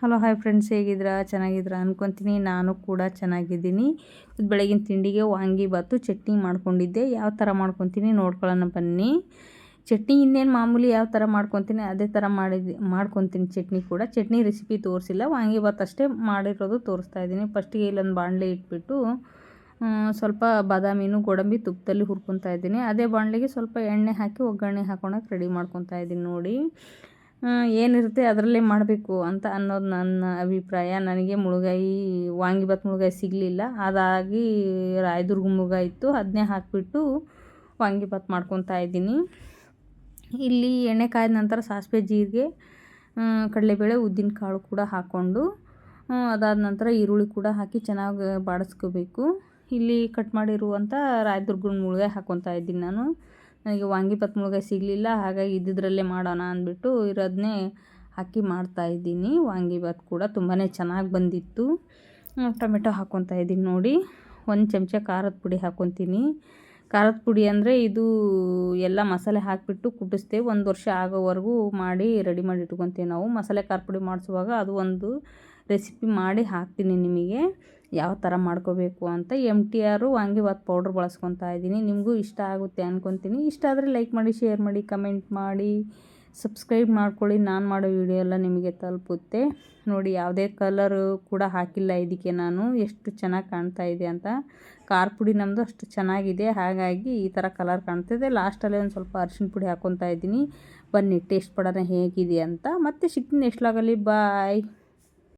Hello hi friends, ಹೇಗಿದ್ದೀರಾ? ಚೆನ್ನಾಗಿದ್ದೀರಾ ಅನ್ಕೊತೀನಿ. ನಾನು ಕೂಡ ಚೆನ್ನಾಗಿದ್ದೀನಿ. ಬೆಳಗಿನ ತಿಂಡಿಗೆ ವಾಂಗಿಬಾತು ಚಟ್ನಿ ಮಾಡ್ಕೊಂಡಿದ್ದೆ. ಯಾವ ಥರ ಮಾಡ್ಕೊತೀನಿ ನೋಡ್ಕೊಳ್ಳೋಣ ಬನ್ನಿ. ಚಟ್ನಿ ಇನ್ನೇನು ಮಾಮೂಲಿ ಯಾವ ಥರ ಮಾಡ್ಕೊತೀನಿ ಅದೇ ಥರ ಮಾಡ್ಕೊತೀನಿ. ಚಟ್ನಿ ಕೂಡ ಚಟ್ನಿ ರೆಸಿಪಿ ತೋರಿಸಿಲ್ಲ, ವಾಂಗಿಬಾತು ಅಷ್ಟೇ ಮಾಡಿರೋದು ತೋರಿಸ್ತಾ ಇದ್ದೀನಿ. ಫಸ್ಟಿಗೆ ಇಲ್ಲೊಂದು ಬಾಣಲೆ ಇಟ್ಬಿಟ್ಟು ಸ್ವಲ್ಪ ಬಾದಾಮಿನೂ ಗೋಡಂಬಿ ತುಪ್ಪದಲ್ಲಿ ಹುರ್ಕೊತಾ ಇದ್ದೀನಿ. ಅದೇ ಬಾಣಲೆಗೆ ಸ್ವಲ್ಪ ಎಣ್ಣೆ ಹಾಕಿ ಒಗ್ಗರಣೆ ಹಾಕೊಳಕ್ಕೆ ರೆಡಿ ಮಾಡ್ಕೊತಾ ಇದ್ದೀನಿ. ನೋಡಿ ಏನಿರುತ್ತೆ ಅದರಲ್ಲೇ ಮಾಡಬೇಕು ಅಂತ ಅನ್ನೋದು ನನ್ನ ಅಭಿಪ್ರಾಯ. ನನಗೆ ವಾಂಗಿಬಾತು ಮುಳುಗಾಯಿ ಸಿಗಲಿಲ್ಲ, ಅದಾಗಿ ರಾಯದುರ್ಗ ಮುಳುಗಾಯಿ ಇತ್ತು, ಅದನ್ನೇ ಹಾಕಿಬಿಟ್ಟು ವಾಂಗಿಬಾತು ಮಾಡ್ಕೊತಾ ಇದ್ದೀನಿ. ಇಲ್ಲಿ ಎಣ್ಣೆ ಕಾಯ್ದ ನಂತರ ಸಾಸಿವೆ, ಜೀರಿಗೆ, ಕಡಲೆಬೇಳೆ, ಉದ್ದಿನಕಾಳು ಕೂಡ ಹಾಕ್ಕೊಂಡು ಅದಾದ ನಂತರ ಈರುಳ್ಳಿ ಕೂಡ ಹಾಕಿ ಚೆನ್ನಾಗಿ ಬಾಡಿಸ್ಕೋಬೇಕು. ಇಲ್ಲಿ ಕಟ್ ಮಾಡಿರುವಂಥ ರಾಯದುರ್ಗದ ಮುಳುಗಾಯಿ ಹಾಕ್ಕೊತಾ ಇದ್ದೀನಿ ನಾನು. ನನಗೆ ವಾಂಗಿಬಾತು ಮುಳುಗಾಯಿ ಸಿಗಲಿಲ್ಲ, ಹಾಗಾಗಿ ಇದ್ದಿದ್ರಲ್ಲೇ ಮಾಡೋಣ ಅಂದ್ಬಿಟ್ಟು ಇರೋದನ್ನೇ ಹಾಕಿ ಮಾಡ್ತಾಯಿದ್ದೀನಿ. ವಾಂಗಿಬಾತು ಕೂಡ ತುಂಬಾ ಚೆನ್ನಾಗಿ ಬಂದಿತ್ತು. ಟೊಮೆಟೊ ಹಾಕ್ಕೊತಾ ಇದ್ದೀನಿ. ನೋಡಿ, 1 ಚಮಚ ಖಾರದ ಪುಡಿ ಹಾಕ್ಕೊತೀನಿ. ಖಾರದ ಪುಡಿ ಅಂದರೆ ಇದು ಎಲ್ಲ ಮಸಾಲೆ ಹಾಕಿಬಿಟ್ಟು ಕುಟ್ಟಿಸ್ತೇವೆ. 1 ವರ್ಷ ಆಗೋವರೆಗೂ ಮಾಡಿ ರೆಡಿ ಮಾಡಿ ಇಟ್ಕೊತೀವಿ ನಾವು. ಮಸಾಲೆ ಖಾರ ಪುಡಿ ಮಾಡಿಸುವಾಗ ಅದು ಒಂದು ರೆಸಿಪಿ ಮಾಡಿ ಹಾಕ್ತೀನಿ ನಿಮಗೆ, ಯಾವ ಥರ ಮಾಡ್ಕೋಬೇಕು ಅಂತ. MTR ವಾಂಗಿಬಾತು ಪೌಡ್ರ್ ಬಳಸ್ಕೊತಾ ಇದ್ದೀನಿ. ನಿಮಗೂ ಇಷ್ಟ ಆಗುತ್ತೆ ಅಂದ್ಕೊತೀನಿ. ಇಷ್ಟ ಆದರೆ ಲೈಕ್ ಮಾಡಿ, ಶೇರ್ ಮಾಡಿ, ಕಮೆಂಟ್ ಮಾಡಿ, ಸಬ್ಸ್ಕ್ರೈಬ್ ಮಾಡ್ಕೊಳ್ಳಿ. ನಾನು ಮಾಡೋ ವಿಡಿಯೋ ಎಲ್ಲ ನಿಮಗೆ ತಲುಪುತ್ತೆ. ನೋಡಿ, ಯಾವುದೇ ಕಲರು ಕೂಡ ಹಾಕಿಲ್ಲ ಇದಕ್ಕೆ ನಾನು. ಎಷ್ಟು ಚೆನ್ನಾಗಿ ಕಾಣ್ತಾ ಇದೆ ಅಂತ. ಖಾರ ಪುಡಿ ನಮ್ಮದು ಅಷ್ಟು ಚೆನ್ನಾಗಿದೆ, ಹಾಗಾಗಿ ಈ ಥರ ಕಲರ್ ಕಾಣ್ತಿದೆ. ಲಾಸ್ಟಲ್ಲಿ ಒಂದು ಸ್ವಲ್ಪ ಅರಿಶಿನ ಪುಡಿ ಹಾಕ್ಕೊತಾ ಇದ್ದೀನಿ. ಬನ್ನಿ ಟೇಸ್ಟ್ ಪಡೋಣ ಹೇಗಿದೆ ಅಂತ. ಮತ್ತೆ ಸಿಗ್ತೀನಿ ನೆಕ್ಸ್ಟ್ ವ್ಲಾಗಲ್ಲಿ. ಬಾಯ್.